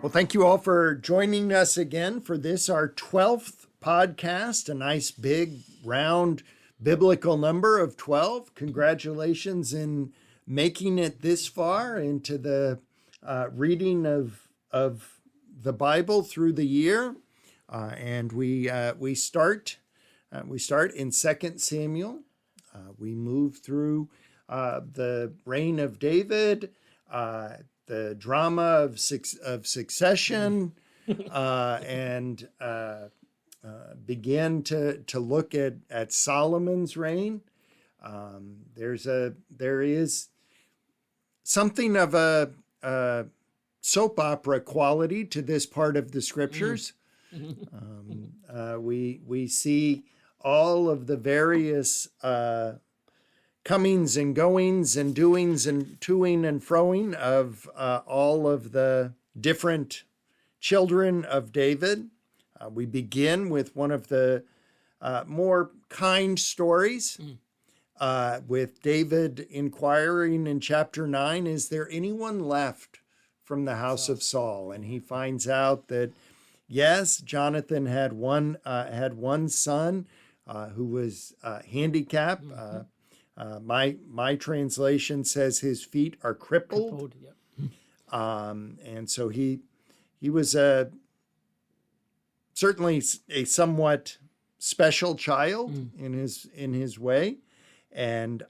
Well, thank you all for joining us again for this, our 12th podcast, a nice big round biblical number of 12. Congratulations in making it this far into the reading of the Bible through the year. And we start in 2 Samuel. We move through the reign of David, the drama of succession, and begin to look at Solomon's reign. There is something of a soap opera quality to this part of the scriptures. We see all of the various comings and goings and doings and toing and froing of all of the different children of David. We begin with one of the more kind stories, with David inquiring in chapter 9, is there anyone left from the house of Saul? And he finds out that, yes, Jonathan had one son who was handicapped. My translation says his feet are crippled. Yep. And so he was certainly a somewhat special child in his way. And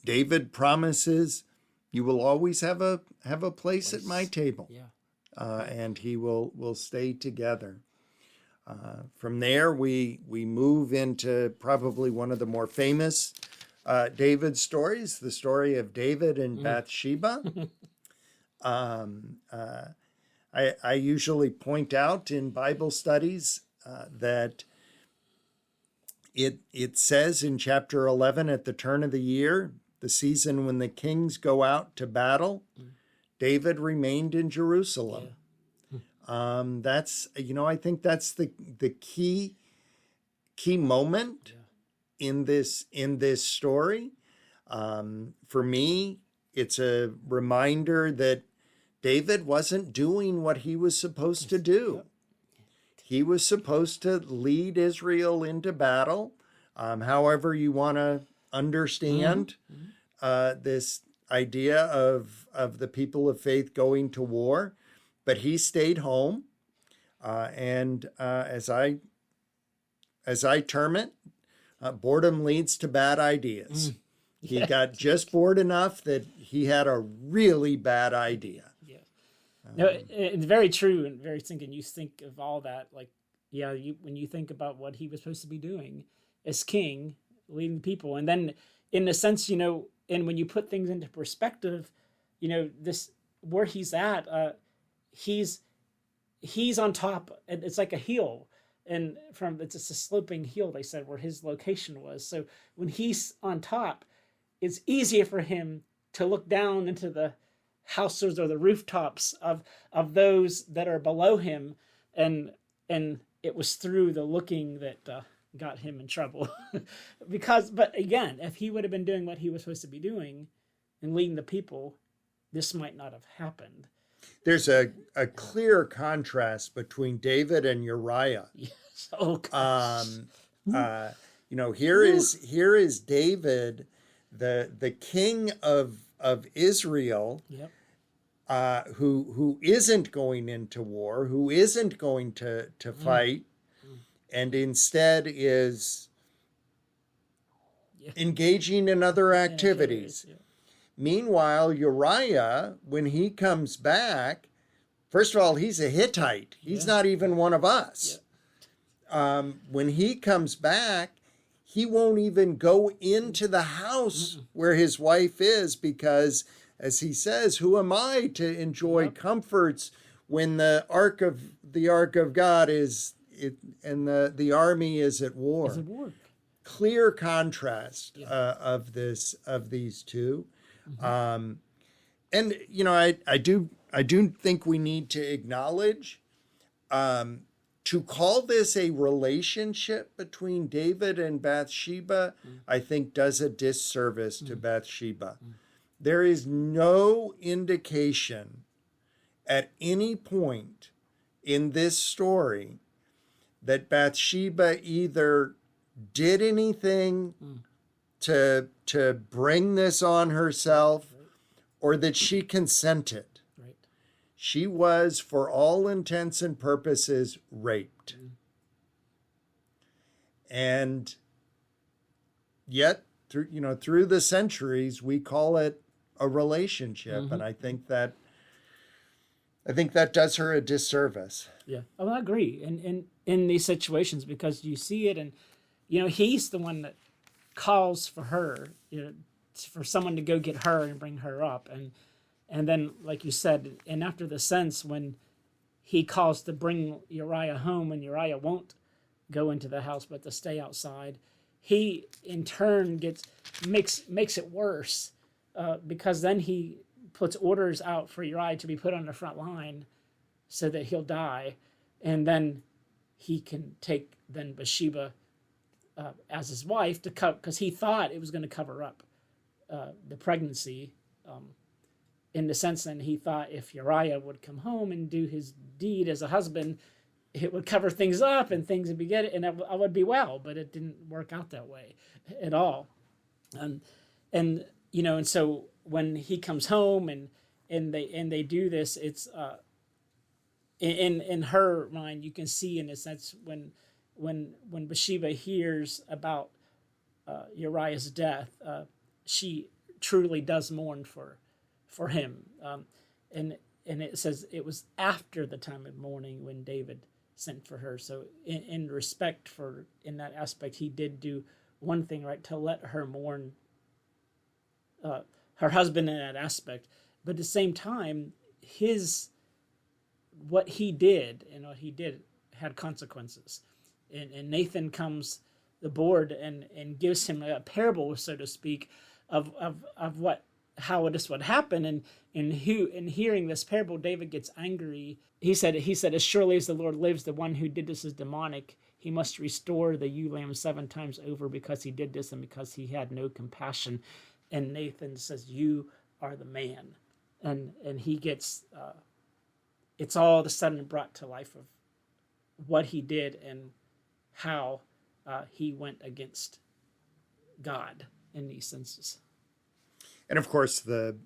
David promises, you will always have a place at my table. Yeah. And he will stay together. From there, we move into probably one of the more famous David stories, the story of David and Bathsheba. I usually point out in Bible studies that it says in chapter 11, at the turn of the year, the season when the kings go out to battle, David remained in Jerusalem. Yeah. I think that's the key moment in this story. For me, it's a reminder that David wasn't doing what he was supposed to do. He was supposed to lead Israel into battle. However you want to understand this idea of the people of faith going to war. But he stayed home, and as I term it, boredom leads to bad ideas. He got just bored enough that he had a really bad idea. Yeah, no, it's very true and very thinking. You think of all that, like, when you think about what he was supposed to be doing as king, leading the people, and then in a sense, and when you put things into perspective, this where he's at. He's on top, and it's like a hill, and it's just a sloping hill, they said, where his location was. So when he's on top, it's easier for him to look down into the houses or the rooftops of those that are below him, and it was through the looking that got him in trouble. But again, if he would have been doing what he was supposed to be doing and leading the people, this might not have happened. There's a clear contrast between David and Uriah. Yes. Oh, gosh. Here is David, the king of Israel, who isn't going into war, who isn't going to fight, and instead is engaging in other activities. Meanwhile, Uriah, when he comes back, first of all, he's a Hittite. He's not even one of us. When he comes back, he won't even go into the house where his wife is because, as he says, who am I to enjoy comforts when the ark of God is and the army is at war? Clear contrast of these two. And I do think we need to acknowledge to call this a relationship between David and Bathsheba, I think does a disservice to Bathsheba. There is no indication at any point in this story that Bathsheba either did anything to bring this on herself, or that she consented. Right. She was, for all intents and purposes, raped. And yet, through the centuries, we call it a relationship, and I think that does her a disservice. Yeah, I agree. And in these situations, because you see it, and he's the one that calls for her, for someone to go get her and bring her up, and then, like you said, and after the sense, when he calls to bring Uriah home, and Uriah won't go into the house but to stay outside, he in turn makes it worse, because then he puts orders out for Uriah to be put on the front line so that he'll die, and then he can take then Bathsheba as his wife to cover, because he thought it was going to cover up the pregnancy. In the sense that he thought if Uriah would come home and do his deed as a husband, it would cover things up and things would be good, and I would be well. But it didn't work out that way at all. And so when he comes home and they do this, it's in her mind, you can see in a sense when Bathsheba hears about Uriah's death, she truly does mourn for him, and it says it was after the time of mourning when David sent for her. So in respect for, in that aspect, he did do one thing right, to let her mourn her husband in that aspect, but at the same time, what he did had consequences. And Nathan comes aboard and gives him a parable, so to speak, of how this would happen. And in hearing this parable, David gets angry. He said, as surely as the Lord lives, the one who did this is demonic. He must restore the ewe lamb 7 times over, because he did this and because he had no compassion. And Nathan says, you are the man. And he gets, it's all of a sudden brought to life of what he did and how he went against God in these senses. And of course, the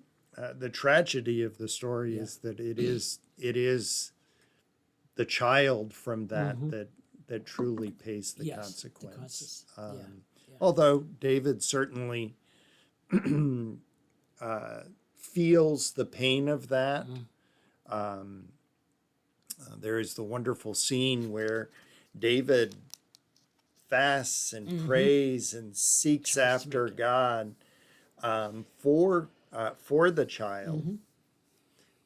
tragedy of the story is that it is the child from that that truly pays the consequence. Although David certainly feels the pain of that. There is the wonderful scene where David fasts and prays and seeks after God for the child,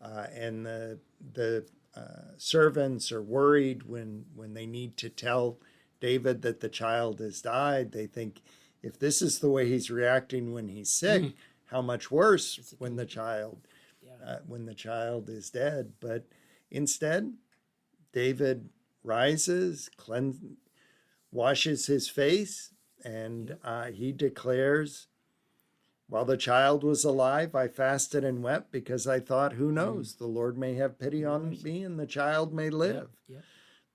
and the servants are worried when they need to tell David that the child has died. They think, if this is the way he's reacting when he's sick, how much worse when the child is dead. But instead, David rises, washes his face, and he declares, while the child was alive, I fasted and wept because I thought, who knows, the Lord may have pity on me and the child may live.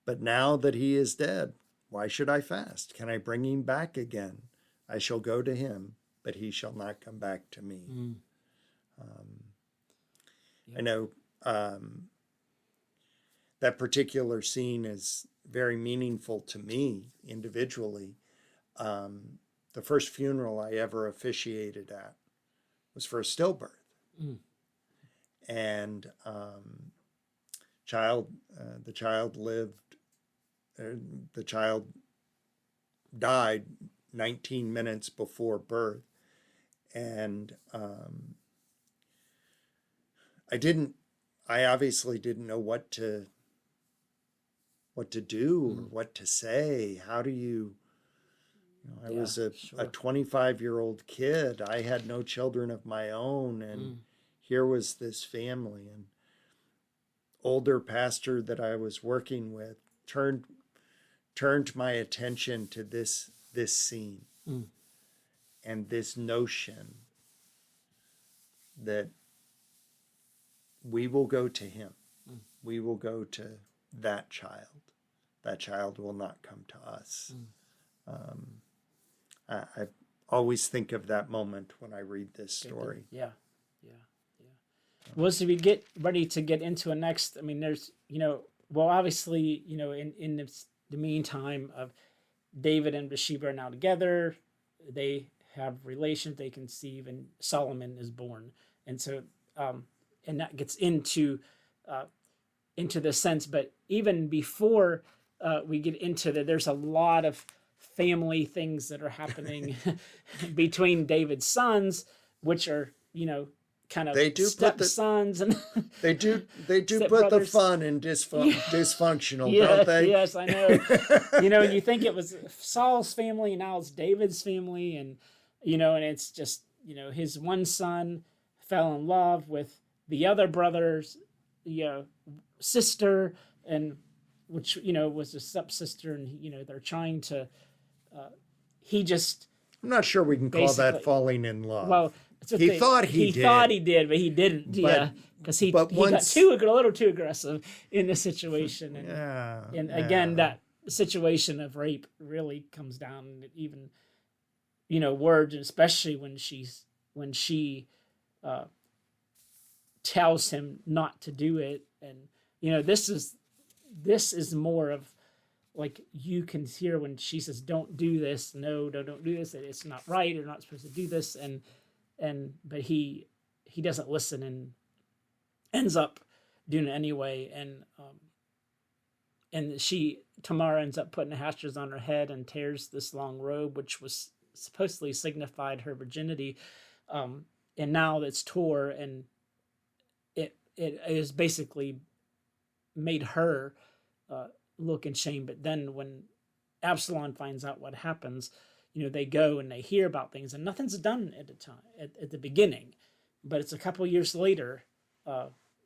But now that he is dead, why should I fast? Can I bring him back again? I shall go to him, but he shall not come back to me. I know that particular scene is very meaningful to me individually. The first funeral I ever officiated at was for a stillbirth. And the child died 19 minutes before birth. And I obviously didn't know what to do or what to say. How do you, I was a 25-year-old kid. I had no children of my own. And here was this family. And older pastor that I was working with turned my attention to this scene and this notion that we will go to him. we will go to that child. That child will not come to us. I always think of that moment when I read this story. Yeah. Well, as we get ready to get into a next, I mean, there's, well, obviously, in the meantime of David and Bathsheba are now together, they have relations, they conceive, and Solomon is born. And so, and that gets into the sense, but even before we get into that, there's a lot of family things that are happening between David's sons, which are, kind of stepsons, and they do put the fun in dysfunctional, don't they? Yes, I know. You think it was Saul's family, and now it's David's family, and and it's just his one son fell in love with the other brother's sister, and which was a stepsister, and they're trying to. I'm not sure we can call that falling in love. Well, he thought he did, but he didn't. Because he got a little too aggressive in the situation, and again, that situation of rape really comes down. Even words, especially when she tells him not to do it, and this is more of. Like you can hear when she says, "Don't do this. No, don't do this. It's not right. You're not supposed to do this." But he doesn't listen and ends up doing it anyway. And Tamar ends up putting hastures on her head and tears this long robe, which was supposedly signified her virginity. And now it's tore, and it is basically made her. Look in shame. But then when Absalom finds out what happens, they go and they hear about things, and nothing's done at the time at the beginning, but it's a couple years later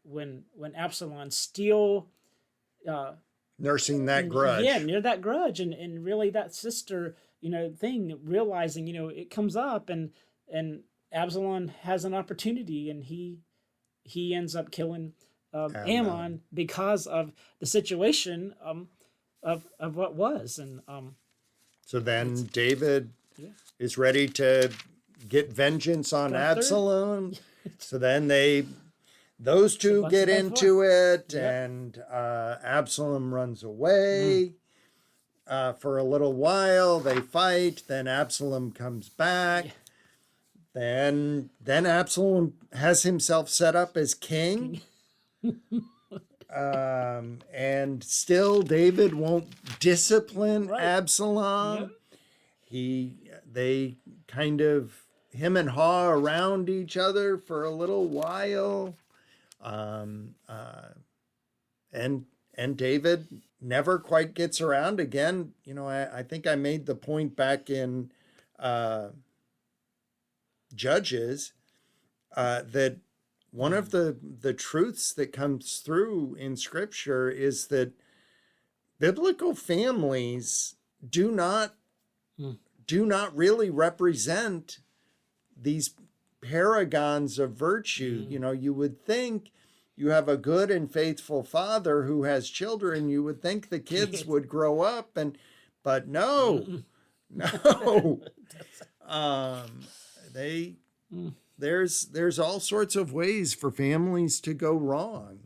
when Absalom still nursing that grudge, near that grudge, and really that sister thing, realizing it comes up, and Absalom has an opportunity, and he ends up killing Ammon because of the situation of what was, and so then David is ready to get vengeance on Absalom. So then those two get into it, and Absalom runs away for a little while. They fight. Then Absalom comes back. Then Absalom has himself set up as king. And still David won't discipline Absalom. They kind of him and haw around each other for a little while. And David never quite gets around again. I think I made the point back in Judges that one of the truths that comes through in Scripture is that biblical families do not really represent these paragons of virtue. You would think you have a good and faithful father who has children. You would think the kids would grow up, but no. There's all sorts of ways for families to go wrong.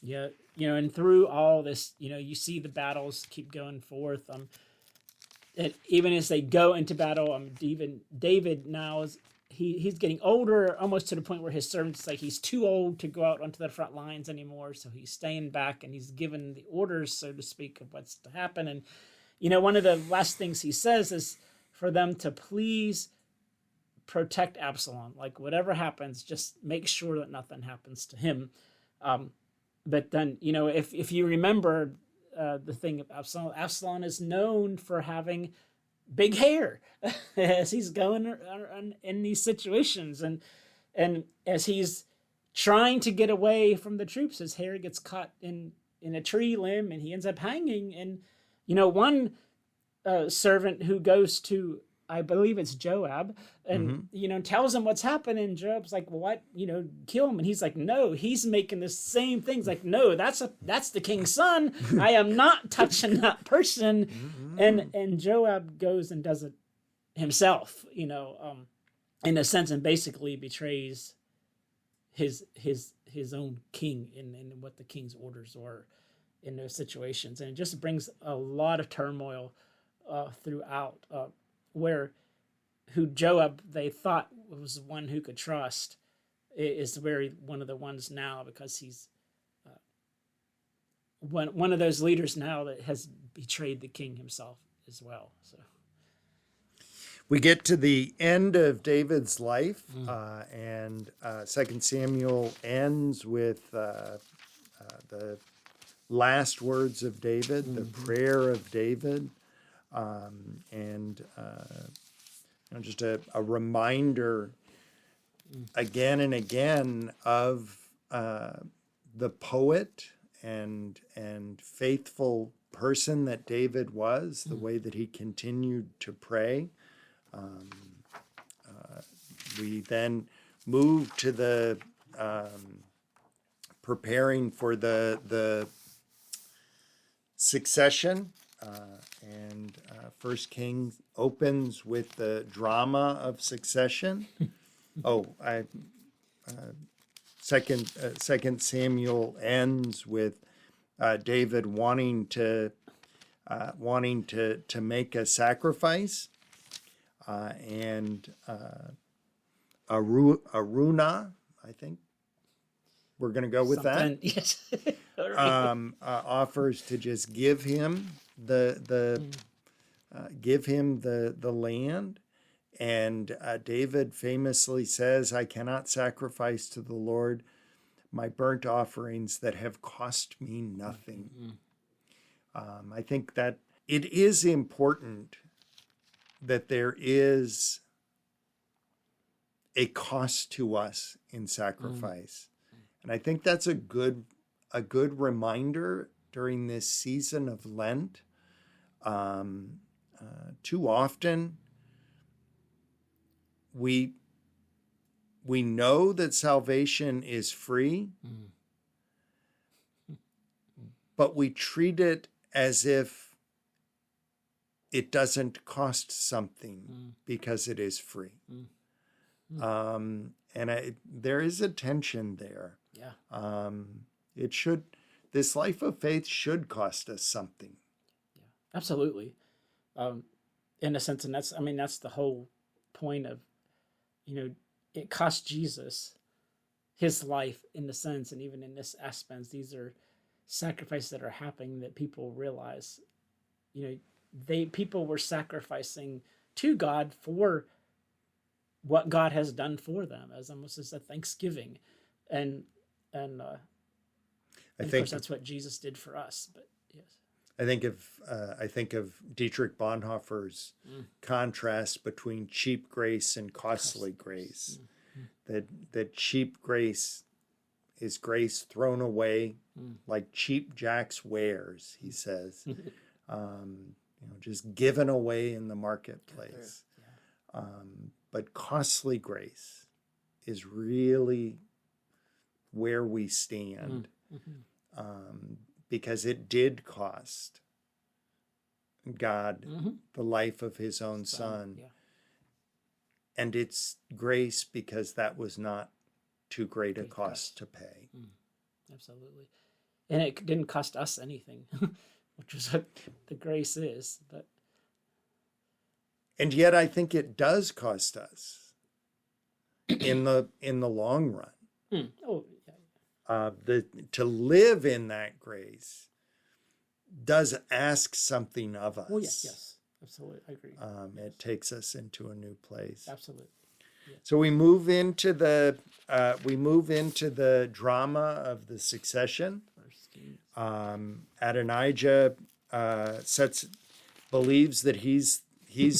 And through all this, you see the battles keep going forth. And even as they go into battle, David now he's getting older, almost to the point where his servants like he's too old to go out onto the front lines anymore. So he's staying back, and he's given the orders, so to speak, of what's to happen. And one of the last things he says is for them to please protect Absalom. Like whatever happens, just make sure that nothing happens to him. But then, if you remember the thing of Absalom is known for having big hair as he's going in these situations. And as he's trying to get away from the troops, his hair gets caught in a tree limb, and he ends up hanging. And, one servant who goes to I believe it's Joab, and tells him what's happening. And Joab's like, well, what, kill him. And he's like, no, he's making the same things. Like, no, that's the king's son. I am not touching that person. And Joab goes and does it himself, in a sense, and basically betrays his own king in what the king's orders were in those situations. And it just brings a lot of turmoil throughout, who Joab they thought was the one who could trust is one of the ones now, because he's one of those leaders now that has betrayed the king himself as well. So we get to the end of David's life, and 2 Samuel ends with the last words of David, the prayer of David, and just a reminder again and again of the poet and faithful person that David was, the way that he continued to pray. We then move to the preparing for the succession, and First Kings opens with the drama of succession. Second Samuel ends with David wanting to make a sacrifice, and Aruna, I think we're going to go with something. that. Yes. Right. Offers to just give him the land, and David famously says, "I cannot sacrifice to the Lord my burnt offerings that have cost me nothing." I think that it is important that there is a cost to us in sacrifice. And I think that's a good reminder during this season of Lent. Too often we know that salvation is free, but we treat it as if it doesn't cost something because it is free. There is a tension there. Yeah. This life of faith should cost us something. Yeah, absolutely. In a sense, and that's the whole point of, it cost Jesus his life in the sense, and even in this aspect, these are sacrifices that are happening that people realize, people were sacrificing to God for what God has done for them, as almost as a thanksgiving, and of course that's what Jesus did for us. But yes, I think of Dietrich Bonhoeffer's contrast between cheap grace and costly grace. That cheap grace is grace thrown away like cheap Jack's wares, he says, just given away in the marketplace. But costly grace is really where we stand, because it did cost God the life of his own son. Yeah. And it's grace because that was not too great a cost to pay. Absolutely. And it didn't cost us anything, which is what the grace is. And yet I think it does cost us in the long run. Oh, yeah. To live in that grace does ask something of us. Oh, yes. Absolutely, I agree. It takes us into a new place. Absolutely. Yeah. So we move into the drama of the succession. Adonijah believes that he's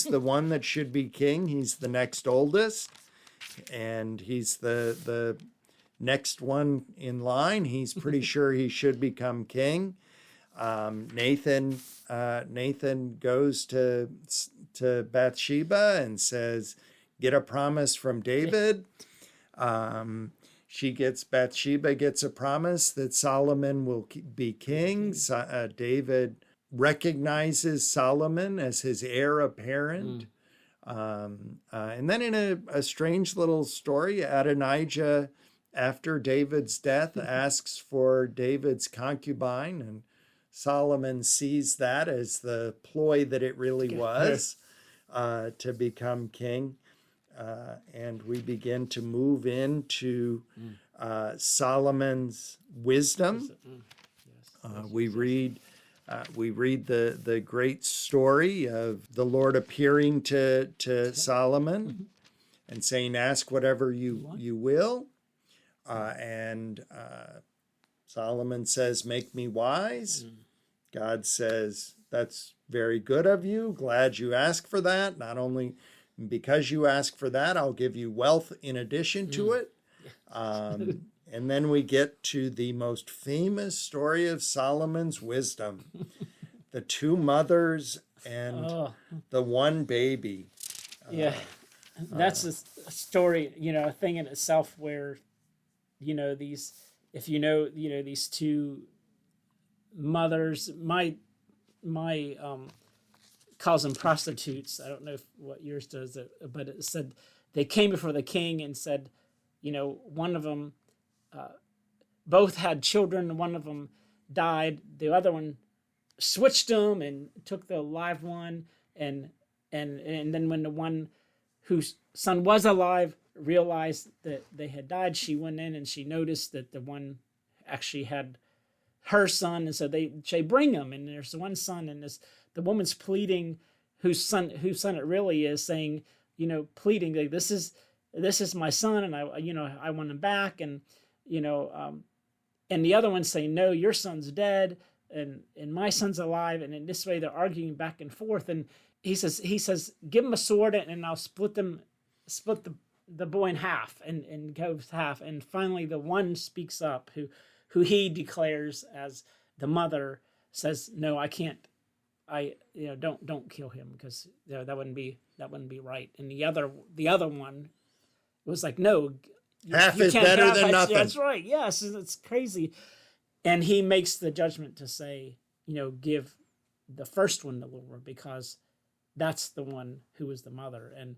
the one that should be king. He's the next oldest, and he's the next one in line. He's pretty sure he should become king. Nathan goes to Bathsheba and says, "Get a promise from David." Bathsheba gets a promise that Solomon will be king. David recognizes Solomon as his heir apparent. And then in a strange little story, Adonijah, after David's death, asks for David's concubine, and Solomon sees that as the ploy that it really was, to become king. And we begin to move into Solomon's wisdom. We read the great story of the Lord appearing to Solomon and saying, "Ask whatever you will." And Solomon says, "Make me wise." God says, "That's very good of you. Glad you asked for that. Not only because you ask for that, I'll give you wealth in addition to it." And then we get to the most famous story of Solomon's wisdom, the two mothers and the one baby. That's a story, a thing in itself where, these two mothers, my calls them prostitutes. I don't know what yours does, but it said they came before the king and said, one of them, both had children. One of them died. The other one switched them and took the live one. And then when the one whose son was alive realized that they had died, she went in and she noticed that the one actually had her son, and so they bring him, and there's one son, and the woman's pleading, whose son it really is, saying, pleading like, this is my son, and I want him back, and and the other one's saying, "No, your son's dead, and my son's alive," and in this way they're arguing back and forth, and he says, "Give him a sword, and I'll split the boy in half," and goes half, and finally the one speaks up, who he declares as the mother, says, "No, I can't. Don't kill him, because that wouldn't be right." And the other one was like, "No, half is better than nothing." That's right. Yes, it's crazy. And he makes the judgment to say, give the first one to the Lord, because that's the one who was the mother. And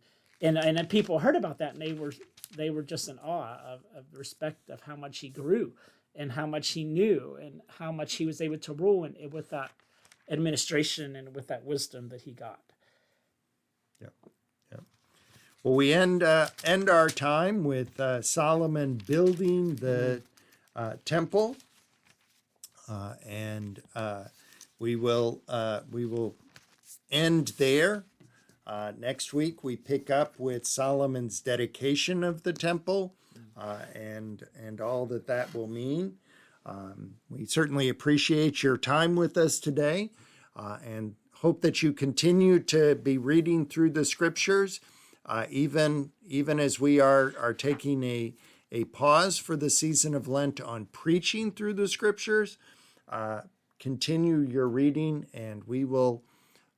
people heard about that, and they were just in awe of respect of how much he grew, and how much he knew, and how much he was able to rule, and with that administration and with that wisdom that he got. Yeah. Well, we end our time with Solomon building the temple, and we will end there. Next week we pick up with Solomon's dedication of the temple, and all that will mean. We certainly appreciate your time with us today, and hope that you continue to be reading through the scriptures, even as we are taking a pause for the season of Lent on preaching through the scriptures. Continue your reading, and we will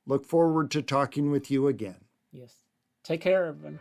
look forward to talking with you again. Yes. Take care, everyone.